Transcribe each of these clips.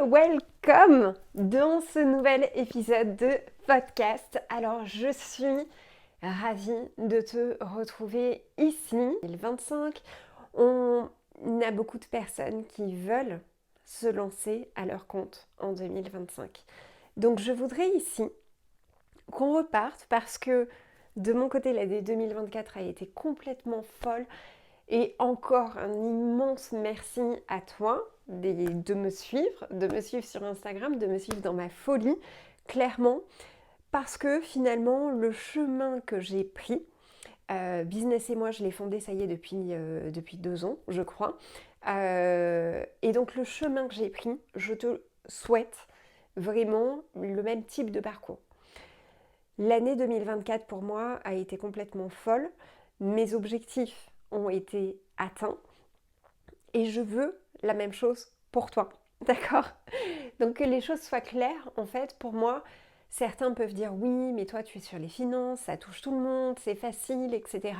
welcome dans ce nouvel épisode de podcast. Alors je suis ravie de te retrouver ici. 2025, on a beaucoup de personnes qui veulent se lancer à leur compte en 2025. Donc je voudrais ici qu'on reparte parce que de mon côté l'année 2024 a été complètement folle. Et encore un immense merci à toi de me suivre sur Instagram, de me suivre dans ma folie, clairement, parce que finalement, le chemin que j'ai pris, Business et moi, je l'ai fondé, ça y est, depuis 2 ans, je crois. Et donc, le chemin que j'ai pris, je te souhaite vraiment le même type de parcours. L'année 2024 pour moi a été complètement folle. Mes objectifs ont été atteints et je veux la même chose pour toi. D'accord? Donc que les choses soient claires, en fait, pour moi, certains peuvent dire oui, mais toi tu es sur les finances, ça touche tout le monde, c'est facile, etc.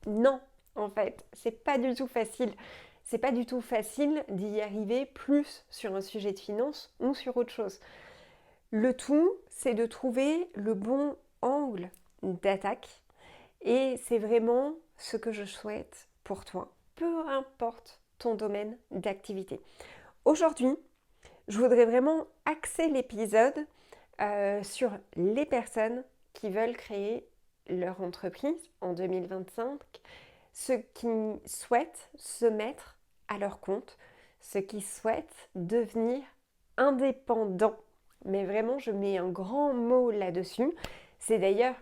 Non, en fait, c'est pas du tout facile. C'est pas du tout facile d'y arriver plus sur un sujet de finance ou sur autre chose. Le tout, c'est de trouver le bon angle d'attaque et c'est vraiment ce que je souhaite pour toi, peu importe ton domaine d'activité. Aujourd'hui, je voudrais vraiment axer l'épisode sur les personnes qui veulent créer leur entreprise en 2025, ceux qui souhaitent se mettre à leur compte, ceux qui souhaitent devenir indépendants. Mais vraiment, je mets un grand mot là-dessus. C'est d'ailleurs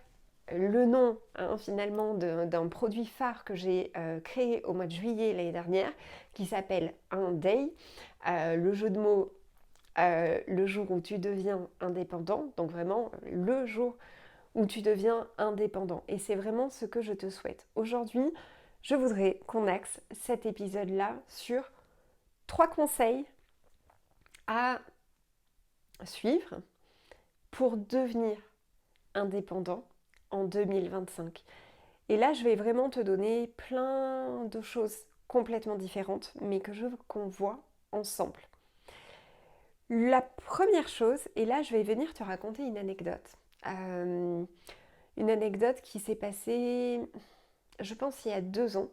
le nom finalement d'un produit phare que j'ai créé au mois de juillet l'année dernière, qui s'appelle Un Day. Le jeu de mots, le jour où tu deviens indépendant, donc vraiment le jour où tu deviens indépendant. Et c'est vraiment ce que je te souhaite. Aujourd'hui, je voudrais qu'on axe cet épisode-là sur 3 conseils à suivre pour devenir indépendant en 2025. Et là, je vais vraiment te donner plein de choses complètement différentes, mais que je veux qu'on voit ensemble. La première chose, et là, je vais venir te raconter une anecdote. Une anecdote qui s'est passée, je pense, il y a 2 ans.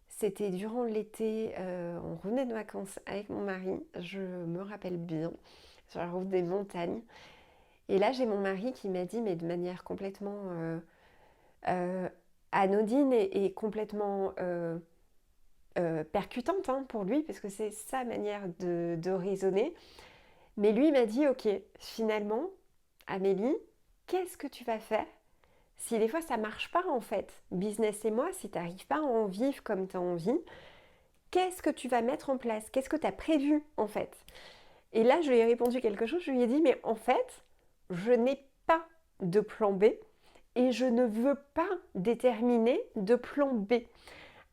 C'était durant l'été, on revenait de vacances avec mon mari, je me rappelle bien, sur la route des montagnes. Et là, j'ai mon mari qui m'a dit, mais de manière complètement euh, anodine et complètement percutante pour lui, parce que c'est sa manière de raisonner. Mais lui m'a dit, ok, finalement, Amélie, qu'est-ce que tu vas faire si des fois ça marche pas en fait? Business et moi, si tu n'arrives pas à en vivre comme tu as envie, qu'est-ce que tu vas mettre en place? Qu'est-ce que tu as prévu en fait? Et là, je lui ai répondu quelque chose, je lui ai dit, mais en fait, je n'ai pas de plan B et je ne veux pas déterminer de plan B.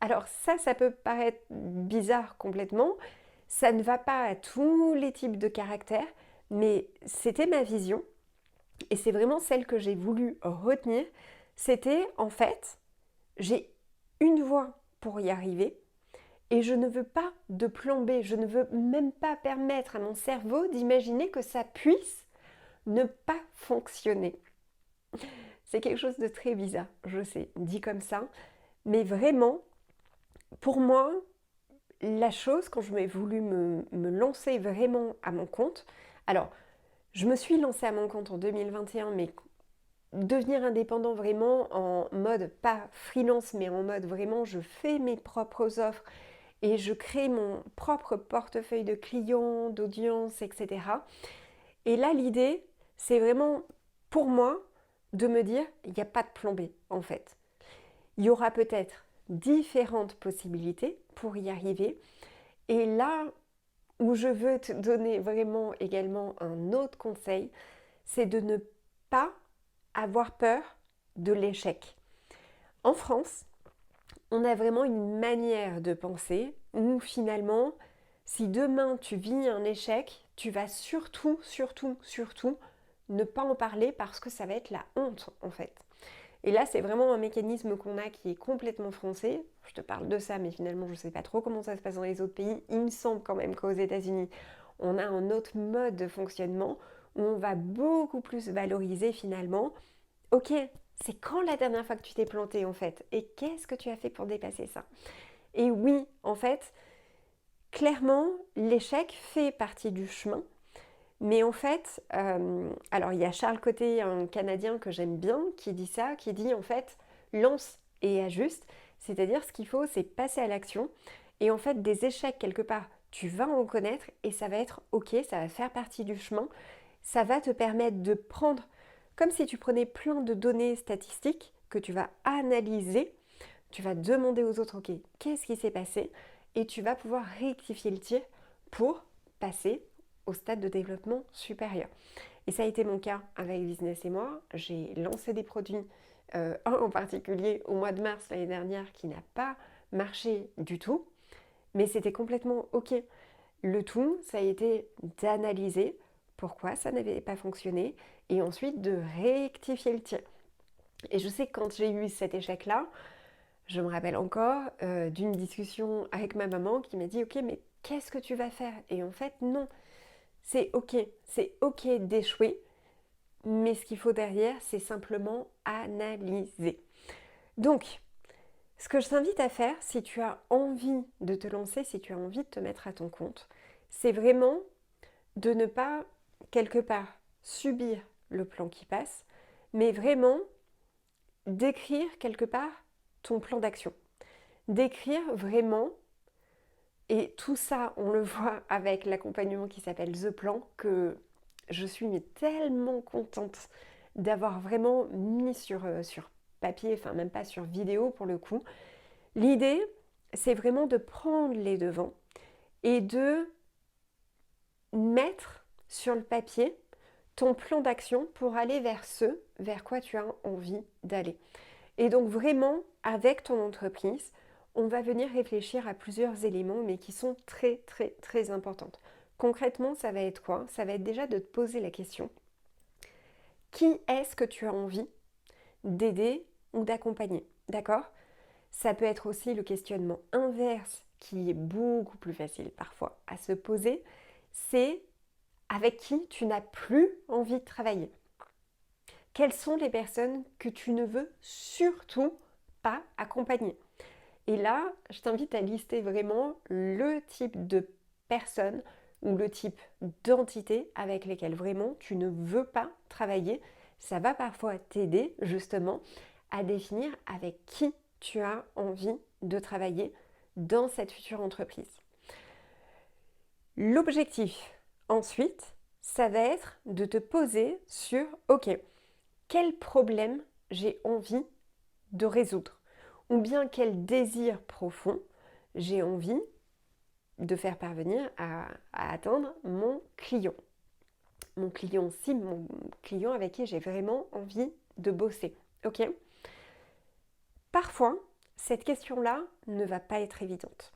Alors ça peut paraître bizarre complètement, ça ne va pas à tous les types de caractères, mais c'était ma vision et c'est vraiment celle que j'ai voulu retenir. C'était en fait, j'ai une voie pour y arriver et je ne veux pas de plan B, je ne veux même pas permettre à mon cerveau d'imaginer que ça puisse ne pas fonctionner. C'est quelque chose de très bizarre, je sais, dit comme ça, mais vraiment, pour moi, la chose, quand je m'ai voulu me lancer vraiment à mon compte, alors, je me suis lancée à mon compte en 2021, mais devenir indépendant vraiment en mode, pas freelance, mais en mode vraiment, je fais mes propres offres et je crée mon propre portefeuille de clients, d'audience, etc. Et là, l'idée, c'est vraiment, pour moi, de me dire, il n'y a pas de plan B, en fait. Il y aura peut-être différentes possibilités pour y arriver. Et là où je veux te donner vraiment également un autre conseil, c'est de ne pas avoir peur de l'échec. En France, on a vraiment une manière de penser où finalement, si demain tu vis un échec, tu vas surtout ne pas en parler parce que ça va être la honte en fait. Et là, c'est vraiment un mécanisme qu'on a qui est complètement français. Je te parle de ça, mais finalement, je ne sais pas trop comment ça se passe dans les autres pays. Il me semble quand même qu'aux États-Unis, on a un autre mode de fonctionnement où on va beaucoup plus valoriser finalement, ok, c'est quand la dernière fois que tu t'es planté en fait? Et qu'est-ce que tu as fait pour dépasser ça? Et oui, en fait, clairement, l'échec fait partie du chemin. Mais en fait, alors il y a Charles Côté, un Canadien que j'aime bien, qui dit ça, qui dit en fait, lance et ajuste. C'est-à-dire ce qu'il faut, c'est passer à l'action. Et en fait, des échecs quelque part, tu vas en connaître et ça va être ok, ça va faire partie du chemin. Ça va te permettre de prendre, comme si tu prenais plein de données statistiques que tu vas analyser, tu vas demander aux autres, ok, qu'est-ce qui s'est passé? Et tu vas pouvoir rectifier le tir pour passer au stade de développement supérieur. Et ça a été mon cas avec Business et moi. J'ai lancé des produits, un en particulier au mois de mars l'année dernière qui n'a pas marché du tout, mais c'était complètement ok. Le tout, ça a été d'analyser pourquoi ça n'avait pas fonctionné et ensuite de rectifier le tir. Et je sais que quand j'ai eu cet échec-là, je me rappelle encore d'une discussion avec ma maman qui m'a dit ok, mais qu'est-ce que tu vas faire? Et en fait non, c'est ok d'échouer, mais ce qu'il faut derrière, c'est simplement analyser. Donc, ce que je t'invite à faire, si tu as envie de te lancer, si tu as envie de te mettre à ton compte, c'est vraiment de ne pas, quelque part, subir le plan qui passe, mais vraiment d'écrire quelque part ton plan d'action. D'écrire vraiment, et tout ça, on le voit avec l'accompagnement qui s'appelle The Plan, que je suis tellement contente d'avoir vraiment mis sur papier, enfin même pas sur vidéo pour le coup. L'idée, c'est vraiment de prendre les devants et de mettre sur le papier ton plan d'action pour aller vers ce vers quoi tu as envie d'aller. Et donc vraiment, avec ton entreprise, on va venir réfléchir à plusieurs éléments, mais qui sont très, très, très importants. Concrètement, ça va être quoi? Ça va être déjà de te poser la question. Qui est-ce que tu as envie d'aider ou d'accompagner? D'accord? Ça peut être aussi le questionnement inverse, qui est beaucoup plus facile parfois à se poser. C'est avec qui tu n'as plus envie de travailler. Quelles sont les personnes que tu ne veux surtout pas accompagner? Et là, je t'invite à lister vraiment le type de personnes ou le type d'entité avec lesquelles vraiment tu ne veux pas travailler. Ça va parfois t'aider justement à définir avec qui tu as envie de travailler dans cette future entreprise. L'objectif ensuite, ça va être de te poser sur, ok, quel problème j'ai envie de résoudre? Ou bien quel désir profond j'ai envie de faire parvenir à atteindre mon client. Mon client cible, mon client avec qui j'ai vraiment envie de bosser. Ok? Parfois, cette question-là ne va pas être évidente.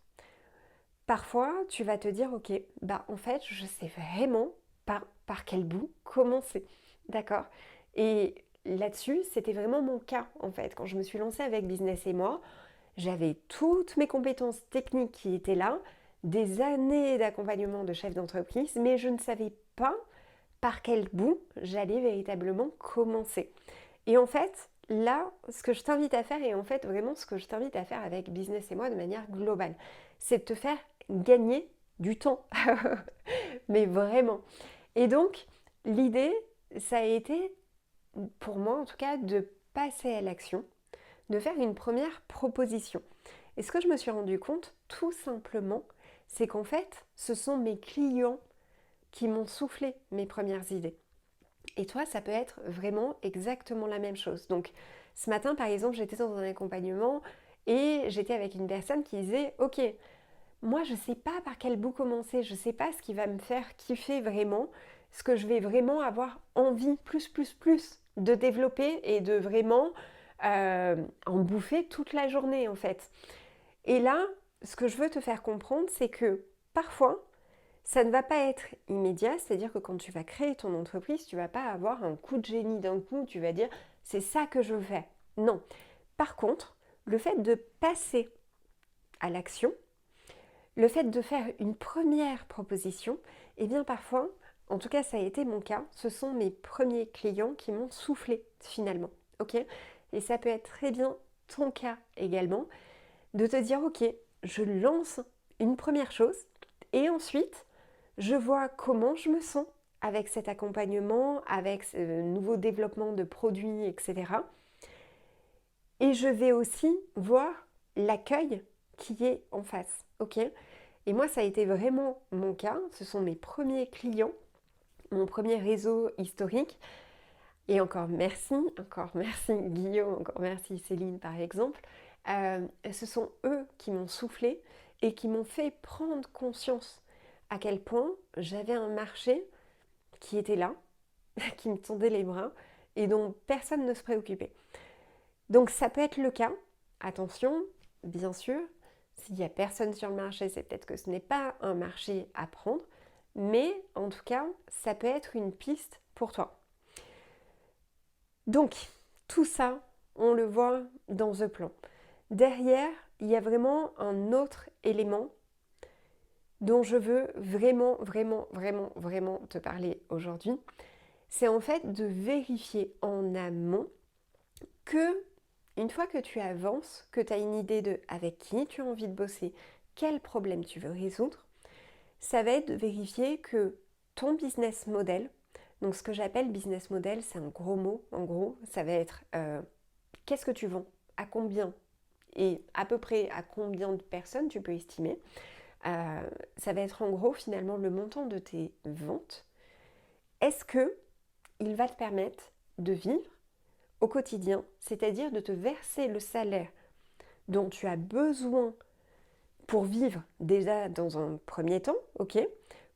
Parfois, tu vas te dire, ok, bah en fait, je sais vraiment pas par quel bout commencer. D'accord? Et là-dessus, c'était vraiment mon cas en fait. Quand je me suis lancée avec Business et moi, j'avais toutes mes compétences techniques qui étaient là, des années d'accompagnement de chef d'entreprise, mais je ne savais pas par quel bout j'allais véritablement commencer. Et en fait, là, ce que je t'invite à faire, et en fait vraiment ce que je t'invite à faire avec Business et moi de manière globale, c'est de te faire gagner du temps. Mais vraiment. Et donc, l'idée, ça a été, pour moi en tout cas, de passer à l'action, de faire une première proposition. Et ce que je me suis rendu compte, tout simplement, c'est qu'en fait, ce sont mes clients qui m'ont soufflé mes premières idées. Et toi, ça peut être vraiment exactement la même chose. Donc, ce matin, par exemple, j'étais dans un accompagnement et j'étais avec une personne qui disait, ok, moi, je ne sais pas par quel bout commencer, je ne sais pas ce qui va me faire kiffer vraiment, ce que je vais vraiment avoir envie plus de développer et de vraiment en bouffer toute la journée en fait. Et là, ce que je veux te faire comprendre, c'est que parfois, ça ne va pas être immédiat, c'est-à-dire que quand tu vas créer ton entreprise, tu ne vas pas avoir un coup de génie d'un coup, tu vas dire c'est ça que je veux faire. Non. Par contre, le fait de passer à l'action, le fait de faire une première proposition, Eh bien parfois, en tout cas ça a été mon cas, ce sont mes premiers clients qui m'ont soufflé finalement. Ok. Et ça peut être très bien ton cas également, de te dire ok, je lance une première chose et ensuite je vois comment je me sens avec cet accompagnement, avec ce nouveau développement de produits, etc. Et je vais aussi voir l'accueil qui est en face. Ok. Et moi, ça a été vraiment mon cas. Ce sont mes premiers clients, mon premier réseau historique. Et encore merci Guillaume, encore merci Céline par exemple. Ce sont eux qui m'ont soufflé et qui m'ont fait prendre conscience à quel point j'avais un marché qui était là, qui me tendait les bras et dont personne ne se préoccupait. Donc ça peut être le cas. Attention, bien sûr, s'il n'y a personne sur le marché, c'est peut-être que ce n'est pas un marché à prendre, mais en tout cas, ça peut être une piste pour toi. Donc, tout ça, on le voit dans The Plan. Derrière, il y a vraiment un autre élément dont je veux vraiment te parler aujourd'hui. C'est en fait de vérifier en amont que, une fois que tu avances, que tu as une idée de avec qui tu as envie de bosser, quel problème tu veux résoudre, ça va être de vérifier que ton business model, donc ce que j'appelle business model, c'est un gros mot, en gros, ça va être qu'est-ce que tu vends, à combien et à peu près à combien de personnes tu peux estimer. Ça va être en gros finalement le montant de tes ventes. Est-ce que il va te permettre de vivre au quotidien, c'est-à-dire de te verser le salaire dont tu as besoin pour vivre déjà dans un premier temps, ok,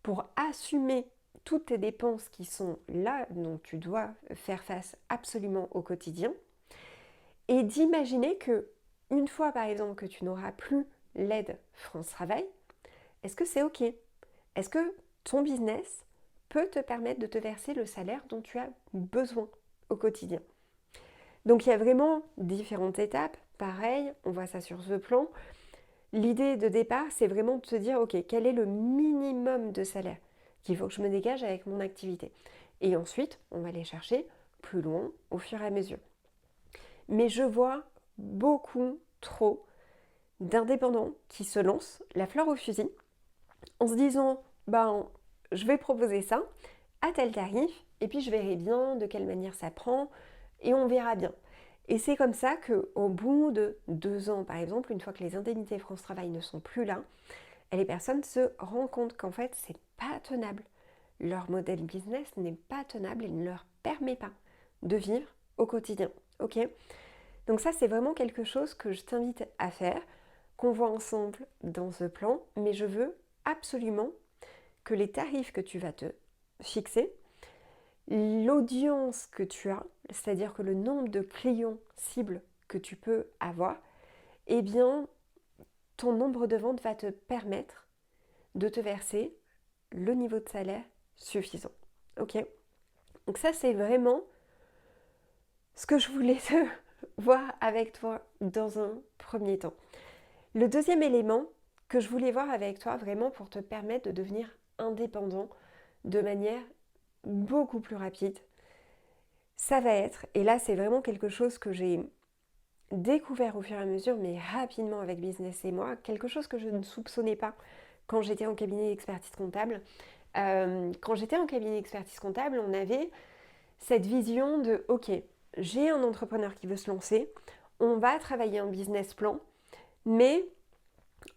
pour assumer toutes tes dépenses qui sont là, dont tu dois faire face absolument au quotidien, et d'imaginer que une fois par exemple que tu n'auras plus l'aide France Travail, est-ce que c'est ok? Est-ce que ton business peut te permettre de te verser le salaire dont tu as besoin au quotidien? Donc il y a vraiment différentes étapes. Pareil, on voit ça sur ce plan. L'idée de départ, c'est vraiment de se dire, ok, quel est le minimum de salaire qu'il faut que je me dégage avec mon activité. Et ensuite, on va aller chercher plus loin au fur et à mesure. Mais je vois beaucoup trop d'indépendants qui se lancent la fleur au fusil en se disant, ben, je vais proposer ça à tel tarif et puis je verrai bien de quelle manière ça prend et on verra bien. Et c'est comme ça qu'au bout de 2 ans, par exemple, une fois que les indemnités France Travail ne sont plus là, les personnes se rendent compte qu'en fait, c'est pas tenable. Leur modèle business n'est pas tenable et ne leur permet pas de vivre au quotidien. Ok? Donc ça, c'est vraiment quelque chose que je t'invite à faire, qu'on voit ensemble dans ce plan, mais je veux absolument que les tarifs que tu vas te fixer, l'audience que tu as, c'est-à-dire que le nombre de clients cibles que tu peux avoir, eh bien, ton nombre de ventes va te permettre de te verser le niveau de salaire suffisant. Ok? Donc ça, c'est vraiment ce que je voulais te voir avec toi dans un premier temps. Le deuxième élément que je voulais voir avec toi vraiment pour te permettre de devenir indépendant de manière beaucoup plus rapide, ça va être, et là c'est vraiment quelque chose que j'ai découvert au fur et à mesure, mais rapidement avec Business et moi, quelque chose que je ne soupçonnais pas quand j'étais en cabinet d'expertise comptable. Quand j'étais en cabinet d'expertise comptable, on avait cette vision de ok, j'ai un entrepreneur qui veut se lancer, on va travailler un business plan, mais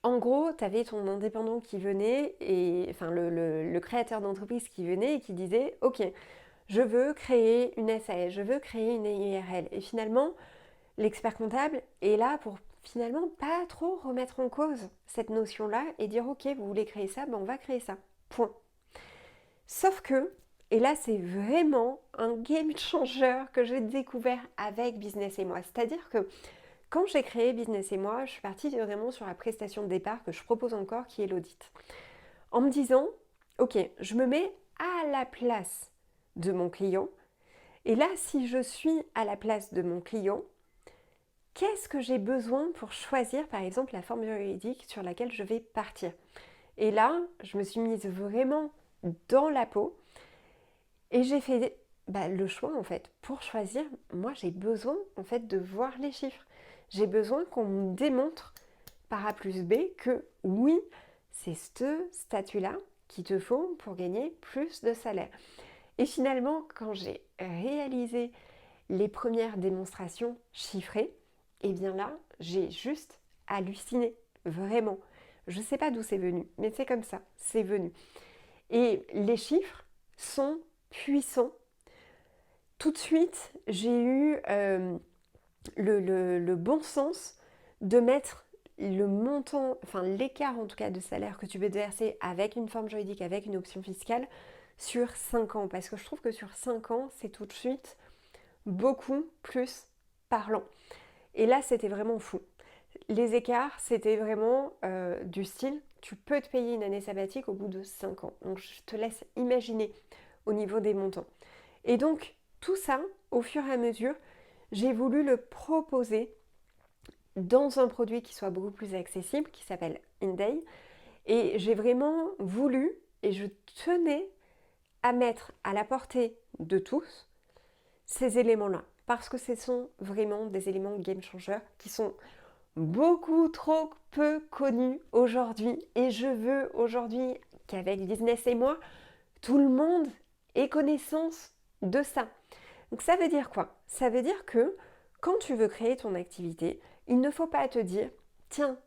en gros, tu avais ton indépendant qui venait, et enfin le créateur d'entreprise qui venait et qui disait ok, je veux créer une SAS, je veux créer une IRL. Et finalement, l'expert comptable est là pour finalement pas trop remettre en cause cette notion-là et dire ok, vous voulez créer ça, ben on va créer ça. Point. Sauf que, et là c'est vraiment un game changer que j'ai découvert avec Business et moi. C'est-à-dire que quand j'ai créé Business et moi, je suis partie vraiment sur la prestation de départ que je propose encore, qui est l'audit. En me disant, ok, je me mets à la place de mon client. Et là, si je suis à la place de mon client, qu'est-ce que j'ai besoin pour choisir, par exemple, la forme juridique sur laquelle je vais partir? Et là, je me suis mise vraiment dans la peau. Et j'ai fait le choix en fait. Pour choisir, moi j'ai besoin en fait de voir les chiffres. J'ai besoin qu'on me démontre par A plus B que oui, c'est ce statut-là qu'il te faut pour gagner plus de salaire. Et finalement, quand j'ai réalisé les premières démonstrations chiffrées, et bien là, j'ai juste halluciné, vraiment. Je ne sais pas d'où c'est venu, mais c'est comme ça, c'est venu. Et les chiffres sont puissants. Tout de suite, j'ai eu le bon sens de mettre le montant, enfin l'écart en tout cas de salaire que tu veux verser avec une forme juridique, avec une option fiscale, sur 5 ans. Parce que je trouve que sur 5 ans, c'est tout de suite beaucoup plus parlant. Et là, c'était vraiment fou. Les écarts, c'était vraiment du style, tu peux te payer une année sabbatique au bout de 5 ans. Donc je te laisse imaginer au niveau des montants. Et donc, tout ça, au fur et à mesure, j'ai voulu le proposer dans un produit qui soit beaucoup plus accessible, qui s'appelle Inday. Et j'ai vraiment voulu, et je tenais à mettre à la portée de tous ces éléments-là. Parce que ce sont vraiment des éléments game changer qui sont beaucoup trop peu connus aujourd'hui. Et je veux aujourd'hui qu'avec Business et moi, tout le monde ait connaissance de ça. Donc ça veut dire quoi? Ça veut dire que quand tu veux créer ton activité, il ne faut pas te dire, tiens,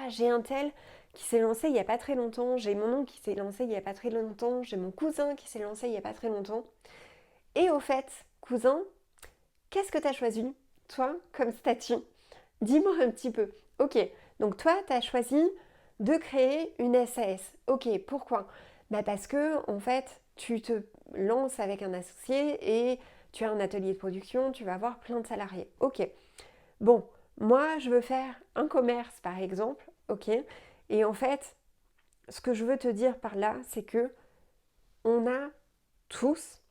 j'ai un tel qui s'est lancé il n'y a pas très longtemps, j'ai mon oncle qui s'est lancé il n'y a pas très longtemps, j'ai mon cousin qui s'est lancé il n'y a pas très longtemps. Et au fait, cousin, qu'est-ce que tu as choisi, toi, comme statut? Dis-moi un petit peu. Ok, donc toi, tu as choisi de créer une SAS. Ok, pourquoi? Parce que, en fait, tu te lances avec un associé et tu as un atelier de production, tu vas avoir plein de salariés. Ok, bon, moi, je veux faire un commerce, par exemple. Ok, et en fait, ce que je veux te dire par là, c'est que on a tous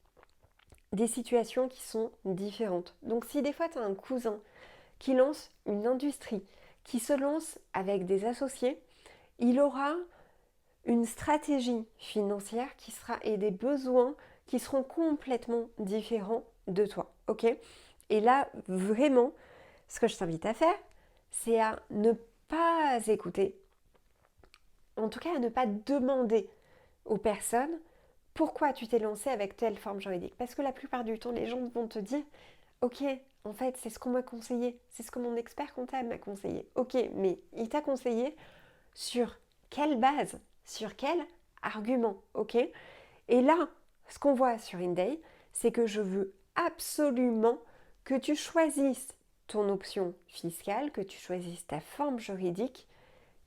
des situations qui sont différentes. Donc si des fois tu as un cousin qui lance une industrie, qui se lance avec des associés, il aura une stratégie financière qui sera et des besoins qui seront complètement différents de toi. Ok? Et là, vraiment, ce que je t'invite à faire, c'est à ne pas écouter, en tout cas à ne pas demander aux personnes pourquoi tu t'es lancé avec telle forme juridique. Parce que la plupart du temps, les gens vont te dire, ok, en fait, c'est ce qu'on m'a conseillé, c'est ce que mon expert comptable m'a conseillé. Ok, mais il t'a conseillé sur quelle base, sur quel argument, ok? Et là, ce qu'on voit sur Inday, c'est que je veux absolument que tu choisisses ton option fiscale, que tu choisisses ta forme juridique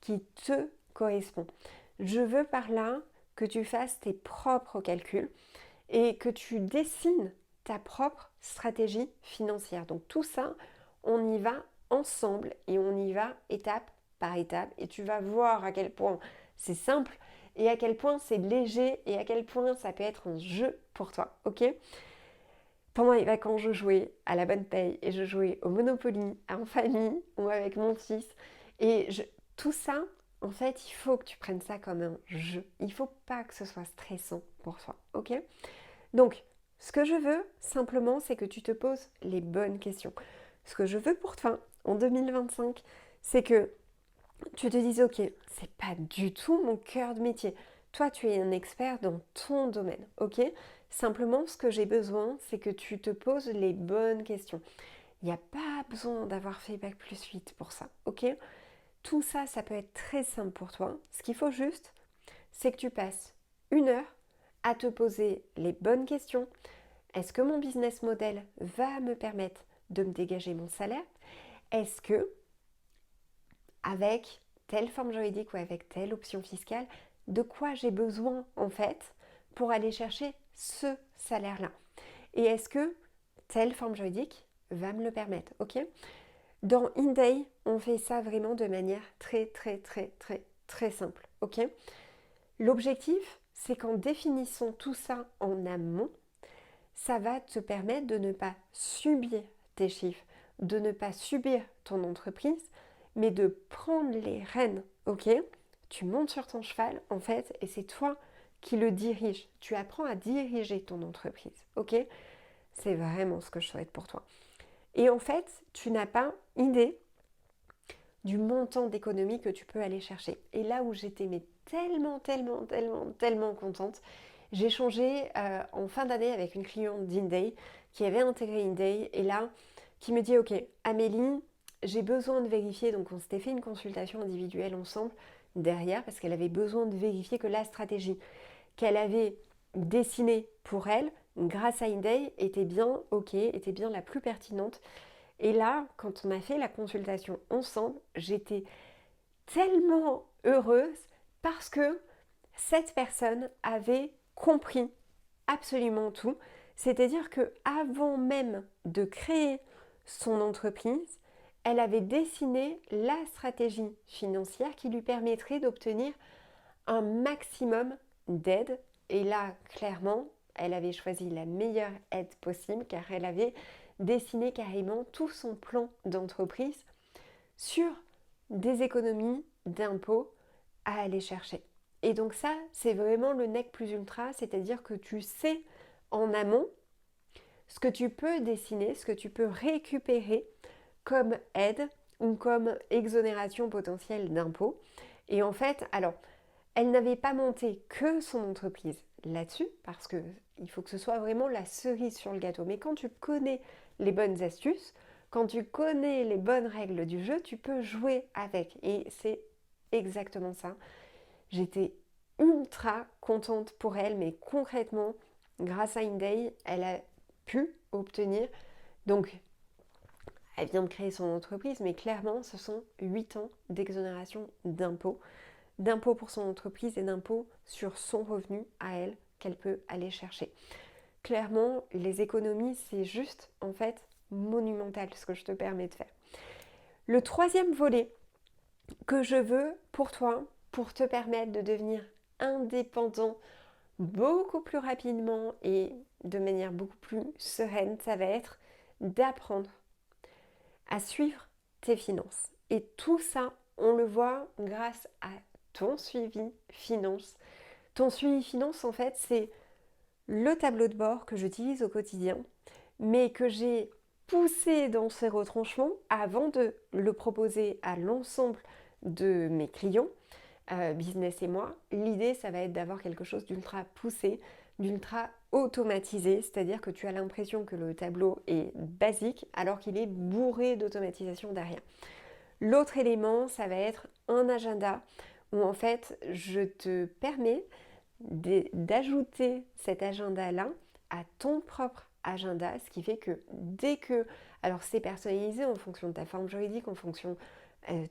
qui te correspond. Je veux par là que tu fasses tes propres calculs et que tu dessines ta propre stratégie financière. Donc tout ça, on y va ensemble et on y va étape par étape et tu vas voir à quel point c'est simple et à quel point c'est léger et à quel point ça peut être un jeu pour toi, ok? Pendant les vacances, je jouais à la bonne paye et je jouais au Monopoly en famille ou avec mon fils. Et tout ça, en fait, il faut que tu prennes ça comme un jeu. Il ne faut pas que ce soit stressant pour toi, ok? Donc, ce que je veux simplement, c'est que tu te poses les bonnes questions. Ce que je veux pour toi en 2025, c'est que tu te dises, ok, c'est pas du tout mon cœur de métier. Toi, tu es un expert dans ton domaine, ok? Simplement, ce que j'ai besoin, c'est que tu te poses les bonnes questions. Il n'y a pas besoin d'avoir fait Bac plus 8 pour ça, ok? Tout ça, ça peut être très simple pour toi. Ce qu'il faut juste, c'est que tu passes 1 heure à te poser les bonnes questions. Est-ce que mon business model va me permettre de me dégager mon salaire? Est-ce que, avec telle forme juridique ou avec telle option fiscale, de quoi j'ai besoin en fait pour aller chercher ce salaire-là? Et est-ce que telle forme juridique va me le permettre? Ok? Dans Inday, on fait ça vraiment de manière très très très très très simple. Ok? L'objectif, c'est qu'en définissant tout ça en amont, ça va te permettre de ne pas subir tes chiffres, de ne pas subir ton entreprise, mais de prendre les rênes, ok? Tu montes sur ton cheval, en fait, et c'est toi qui le dirige. Tu apprends à diriger ton entreprise, ok? C'est vraiment ce que je souhaite pour toi. Et en fait, tu n'as pas idée du montant d'économie que tu peux aller chercher. Et là où j'étais mais tellement contente, j'ai changé en fin d'année avec une cliente d'Inday qui avait intégré Inday et là, qui me dit ok, Amélie, j'ai besoin de vérifier, donc on s'était fait une consultation individuelle ensemble derrière parce qu'elle avait besoin de vérifier que la stratégie qu'elle avait dessinée pour elle, grâce à Inday, était bien ok, était bien la plus pertinente. Et là, quand on a fait la consultation ensemble, j'étais tellement heureuse parce que cette personne avait compris absolument tout. C'est-à-dire que avant même de créer son entreprise, elle avait dessiné la stratégie financière qui lui permettrait d'obtenir un maximum d'aide. Et là, clairement, elle avait choisi la meilleure aide possible car elle avait dessiné carrément tout son plan d'entreprise sur des économies d'impôts à aller chercher. Et donc ça, c'est vraiment le nec plus ultra, c'est-à-dire que tu sais en amont ce que tu peux dessiner, ce que tu peux récupérer comme aide ou comme exonération potentielle d'impôts. Et en fait, alors, elle n'avait pas monté que son entreprise là-dessus, parce qu'il faut que ce soit vraiment la cerise sur le gâteau. Mais quand tu connais les bonnes astuces, quand tu connais les bonnes règles du jeu, tu peux jouer avec. Et c'est exactement ça. J'étais ultra contente pour elle, mais concrètement, grâce à Inday, elle a pu obtenir. Donc, elle vient de créer son entreprise, mais clairement, ce sont 8 ans d'exonération d'impôts pour son entreprise et d'impôts sur son revenu à elle qu'elle peut aller chercher. Clairement, les économies, c'est juste en fait monumental ce que je te permets de faire. Le troisième volet que je veux pour toi, pour te permettre de devenir indépendant beaucoup plus rapidement et de manière beaucoup plus sereine, ça va être d'apprendre à suivre tes finances. Et tout ça, on le voit grâce à ton suivi finance. Ton suivi finance, en fait, c'est le tableau de bord que j'utilise au quotidien, mais que j'ai poussé dans ses retranchements avant de le proposer à l'ensemble de mes clients, business et moi. L'idée, ça va être d'avoir quelque chose d'ultra poussé, d'ultra automatisé, c'est-à-dire que tu as l'impression que le tableau est basique alors qu'il est bourré d'automatisation derrière. L'autre élément, ça va être un agenda où en fait je te permets d'ajouter cet agenda-là à ton propre agenda, ce qui fait que dès que, alors c'est personnalisé en fonction de ta forme juridique, en fonction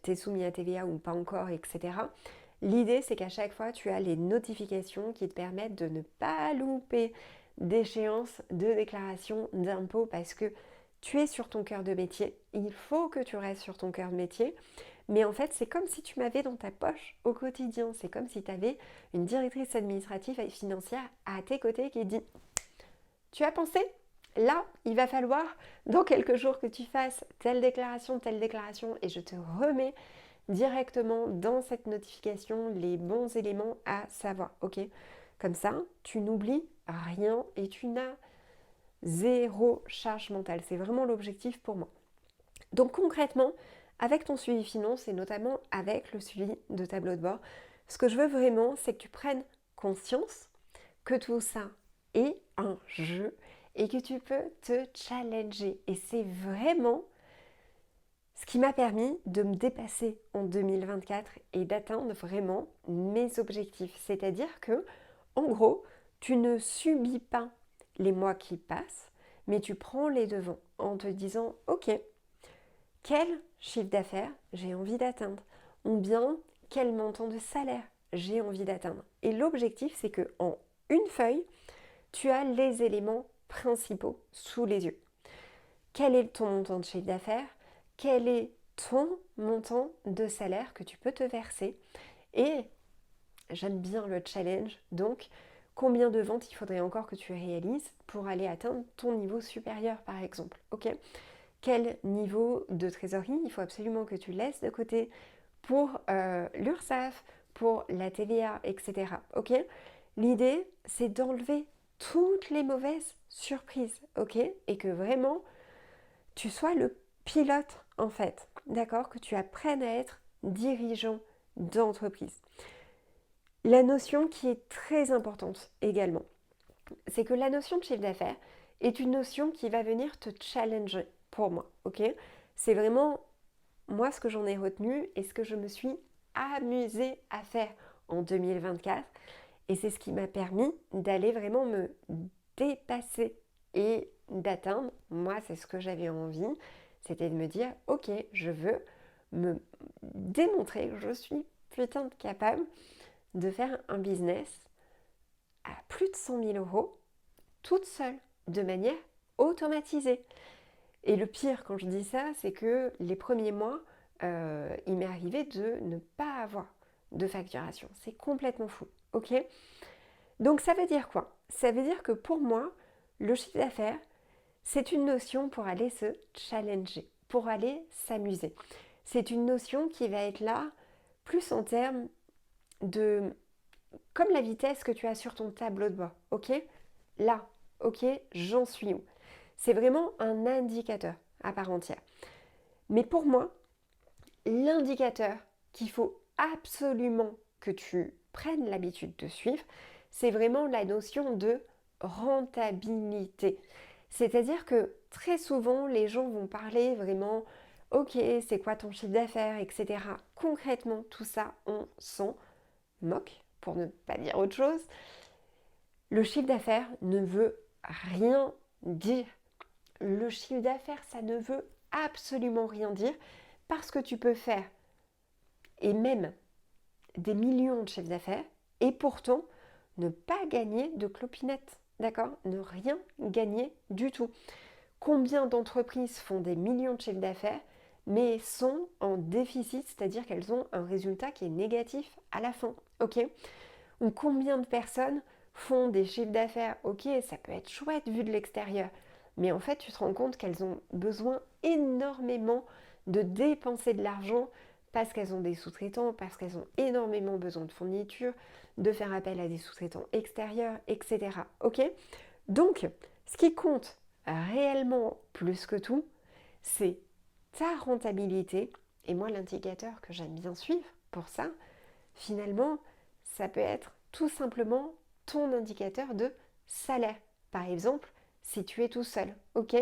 t'es soumis à TVA ou pas encore, etc. L'idée c'est qu'à chaque fois tu as les notifications qui te permettent de ne pas louper d'échéance de déclaration d'impôt parce que tu es sur ton cœur de métier, il faut que tu restes sur ton cœur de métier, mais en fait c'est comme si tu m'avais dans ta poche au quotidien, c'est comme si tu avais une directrice administrative et financière à tes côtés qui dit « Tu as pensé ? Là, il va falloir dans quelques jours que tu fasses telle déclaration, et je te remets directement dans cette notification les bons éléments à savoir, ok ? Comme ça, tu n'oublies rien et tu n'as zéro charge mentale. C'est vraiment l'objectif pour moi. Donc concrètement, avec ton suivi finance et notamment avec le suivi de tableau de bord, ce que je veux vraiment, c'est que tu prennes conscience que tout ça est un jeu et que tu peux te challenger. Et c'est vraiment ce qui m'a permis de me dépasser en 2024 et d'atteindre vraiment mes objectifs. C'est-à-dire que, en gros, tu ne subis pas les mois qui passent, mais tu prends les devants en te disant « Ok, quel chiffre d'affaires j'ai envie d'atteindre ?» ou bien « Quel montant de salaire j'ai envie d'atteindre ?» Et l'objectif, c'est qu'en une feuille, tu as les éléments principaux sous les yeux. Quel est ton montant de chiffre d'affaires ? Quel est ton montant de salaire que tu peux te verser ? Et j'aime bien le challenge, donc combien de ventes il faudrait encore que tu réalises pour aller atteindre ton niveau supérieur par exemple, ok ? Quel niveau de trésorerie il faut absolument que tu laisses de côté pour l'URSSAF, pour la TVA, etc. Ok ? L'idée, c'est d'enlever toutes les mauvaises surprises, ok? Et que vraiment, tu sois le pilote, en fait, d'accord? Que tu apprennes à être dirigeant d'entreprise. La notion qui est très importante également, c'est que la notion de chiffre d'affaires est une notion qui va venir te challenger pour moi, ok? C'est vraiment moi ce que j'en ai retenu et ce que je me suis amusée à faire en 2024 et c'est ce qui m'a permis d'aller vraiment me dépasser et d'atteindre, moi c'est ce que j'avais envie, c'était de me dire ok, je veux me démontrer que je suis putain de capable de faire un business à plus de 100 000 euros toute seule, de manière automatisée. Et le pire quand je dis ça, c'est que les premiers mois, il m'est arrivé de ne pas avoir de facturation. C'est complètement fou, ok? Donc ça veut dire quoi? Ça veut dire que pour moi, le chiffre d'affaires, c'est une notion pour aller se challenger, pour aller s'amuser. C'est une notion qui va être là plus en termes de... comme la vitesse que tu as sur ton tableau de bord, ok? Là, ok, j'en suis où? C'est vraiment un indicateur à part entière. Mais pour moi, l'indicateur qu'il faut absolument que tu prennes l'habitude de suivre, c'est vraiment la notion de rentabilité. C'est-à-dire que très souvent, les gens vont parler vraiment, ok, c'est quoi ton chiffre d'affaires, etc. Concrètement, tout ça, on s'en moque, pour ne pas dire autre chose. Le chiffre d'affaires ne veut rien dire. Le chiffre d'affaires, ça ne veut absolument rien dire parce que tu peux faire, et même des millions de chiffres d'affaires, et pourtant ne pas gagner de clopinettes, d'accord? Ne rien gagner du tout. Combien d'entreprises font des millions de chiffres d'affaires mais sont en déficit, c'est-à-dire qu'elles ont un résultat qui est négatif à la fin, ok? Ou combien de personnes font des chiffres d'affaires, ok, ça peut être chouette vu de l'extérieur, mais en fait tu te rends compte qu'elles ont besoin énormément de dépenser de l'argent parce qu'elles ont des sous-traitants, parce qu'elles ont énormément besoin de fournitures, de faire appel à des sous-traitants extérieurs, etc. Ok? Donc, ce qui compte réellement plus que tout, c'est ta rentabilité. Et moi, l'indicateur que j'aime bien suivre pour ça, finalement, ça peut être tout simplement ton indicateur de salaire. Par exemple, si tu es tout seul, ok?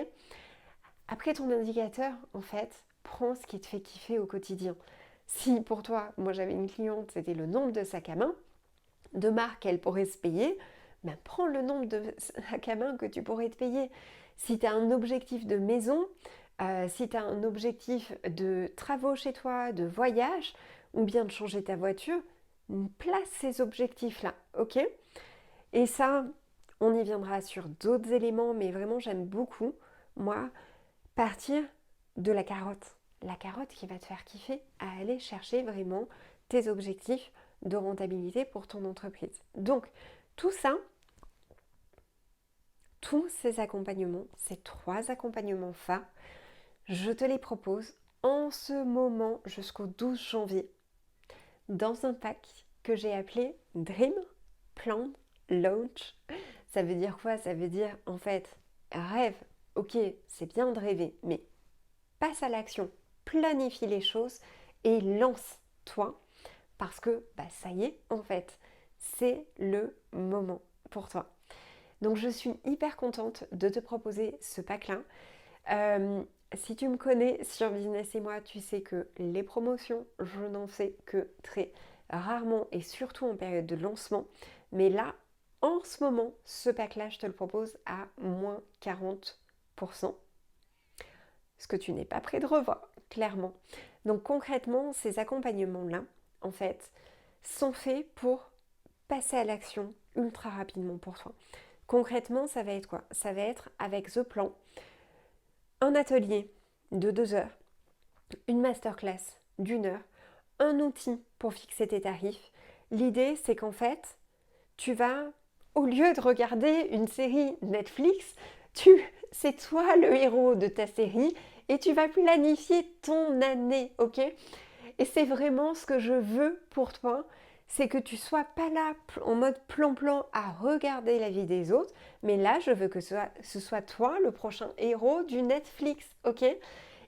Après ton indicateur, en fait, prends ce qui te fait kiffer au quotidien. Si pour toi, moi j'avais une cliente, c'était le nombre de sacs à main, de marque qu'elle pourrait se payer, ben prends le nombre de sacs à main que tu pourrais te payer. Si tu as un objectif de maison, si tu as un objectif de travaux chez toi, de voyage, ou bien de changer ta voiture, place ces objectifs-là, ok? Et ça, on y viendra sur d'autres éléments, mais vraiment j'aime beaucoup, moi, partir de la carotte. La carotte qui va te faire kiffer à aller chercher vraiment tes objectifs de rentabilité pour ton entreprise. Donc, tout ça, tous ces accompagnements, ces 3 accompagnements phares, je te les propose en ce moment jusqu'au 12 janvier dans un pack que j'ai appelé Dream Plan Launch. Ça veut dire quoi? Ça veut dire en fait rêve, ok, c'est bien de rêver, mais passe à l'action, planifie les choses et lance-toi parce que ça y est, en fait, c'est le moment pour toi. Donc je suis hyper contente de te proposer ce pack-là. Si tu me connais sur Business et moi, tu sais que les promotions, je n'en fais que très rarement et surtout en période de lancement. Mais là, en ce moment, ce pack-là, je te le propose à moins 40%. Ce que tu n'es pas prêt de revoir, clairement. Donc concrètement, ces accompagnements-là, en fait, sont faits pour passer à l'action ultra rapidement pour toi. Concrètement, ça va être quoi? Ça va être avec The Plan, un atelier de 2 heures, une masterclass d'1 heure, un outil pour fixer tes tarifs. L'idée, c'est qu'en fait, tu vas, au lieu de regarder une série Netflix, c'est toi le héros de ta série et tu vas planifier ton année, ok? Et c'est vraiment ce que je veux pour toi, c'est que tu sois pas là en mode plan-plan à regarder la vie des autres, mais là, je veux que ce soit toi le prochain héros du Netflix, ok?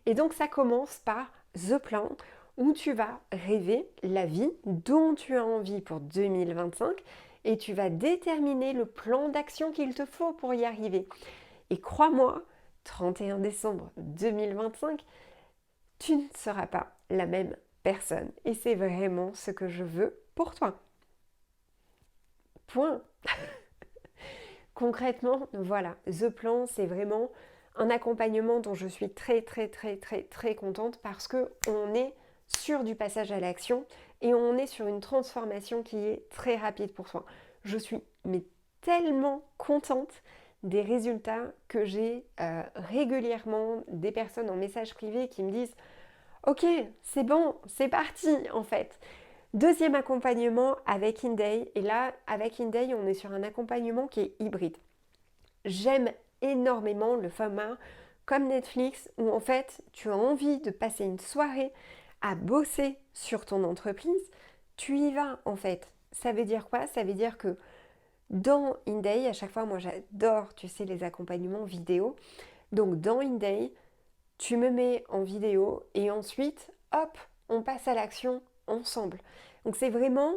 Et donc, ça commence par The Plan, où tu vas rêver la vie dont tu as envie pour 2025 et tu vas déterminer le plan d'action qu'il te faut pour y arriver. Et crois-moi, 31 décembre 2025, tu ne seras pas la même personne. Et c'est vraiment ce que je veux pour toi. Point. Concrètement, voilà, The Plan, c'est vraiment un accompagnement dont je suis très contente parce que on est sur du passage à l'action et on est sur une transformation qui est très rapide pour toi. Je suis mais tellement contente des résultats que j'ai régulièrement des personnes en message privé qui me disent ok, c'est bon, c'est parti en fait. Deuxième accompagnement avec Inday. Et là, avec Inday, on est sur un accompagnement qui est hybride. J'aime énormément le format comme Netflix où en fait, tu as envie de passer une soirée à bosser sur ton entreprise. Tu y vas en fait. Ça veut dire quoi? Ça veut dire que dans Inday, à chaque fois, moi j'adore, tu sais, les accompagnements vidéo. Donc dans Inday, tu me mets en vidéo et ensuite, hop, on passe à l'action ensemble. Donc c'est vraiment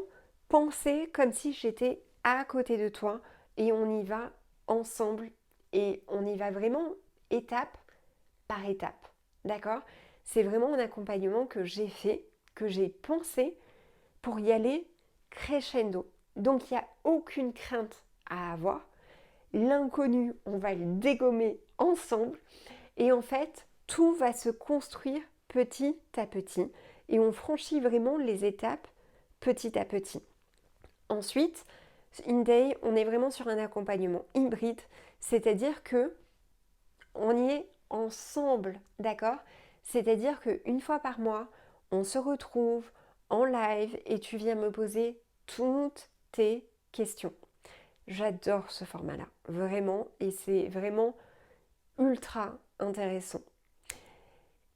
penser comme si j'étais à côté de toi et on y va ensemble et on y va vraiment étape par étape. D'accord? C'est vraiment un accompagnement que j'ai fait, que j'ai pensé pour y aller crescendo. Donc il n'y a aucune crainte à avoir. L'inconnu, on va le dégommer ensemble. Et en fait, tout va se construire petit à petit et on franchit vraiment les étapes petit à petit. Ensuite, Inday, on est vraiment sur un accompagnement hybride, c'est-à-dire que on y est ensemble, d'accord? C'est-à-dire qu'une fois par mois, on se retrouve en live et tu viens me poser toutes tes questions. J'adore ce format-là, vraiment, et c'est vraiment ultra intéressant.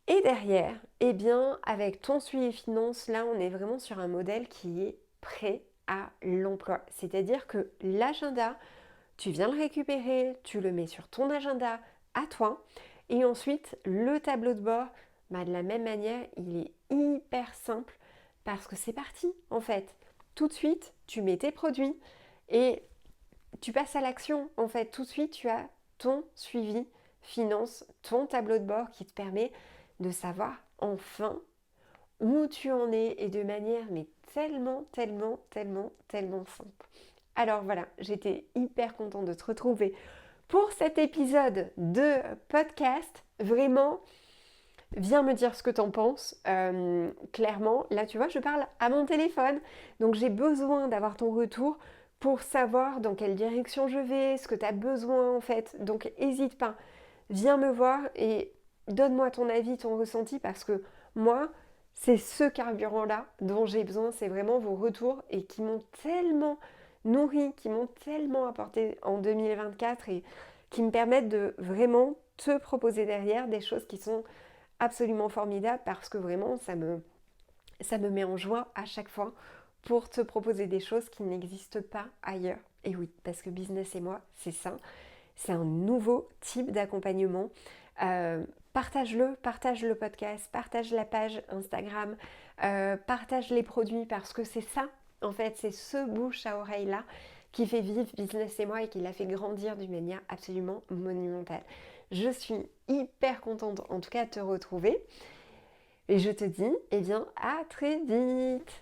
Et derrière, eh bien, avec ton suivi finance, là, on est vraiment sur un modèle qui est prêt à l'emploi. C'est-à-dire que l'agenda, tu viens le récupérer, tu le mets sur ton agenda à toi. Et ensuite, le tableau de bord, de la même manière, il est hyper simple parce que c'est parti, en fait. Tout de suite, tu mets tes produits et tu passes à l'action. En fait, tout de suite, tu as ton suivi finance, ton tableau de bord qui te permet de savoir enfin où tu en es et de manière mais tellement simple. Alors voilà, j'étais hyper contente de te retrouver pour cet épisode de podcast. Vraiment, viens me dire ce que t'en penses. Clairement, là tu vois, je parle à mon téléphone, donc j'ai besoin d'avoir ton retour pour savoir dans quelle direction je vais, ce que tu as besoin en fait. Donc n'hésite pas, viens me voir et donne-moi ton avis, ton ressenti, parce que moi, c'est ce carburant-là dont j'ai besoin, c'est vraiment vos retours et qui m'ont tellement nourri, qui m'ont tellement apporté en 2024 et qui me permettent de vraiment te proposer derrière des choses qui sont absolument formidables parce que vraiment ça me met en joie à chaque fois pour te proposer des choses qui n'existent pas ailleurs. Et oui, parce que Business et moi, c'est ça. C'est un nouveau type d'accompagnement. Partage le podcast, partage la page Instagram, partage les produits parce que c'est ça, en fait, c'est ce bouche à oreille là qui fait vivre Business et moi et qui l'a fait grandir d'une manière absolument monumentale. Je suis hyper contente en tout cas de te retrouver et je te dis, eh bien, à très vite.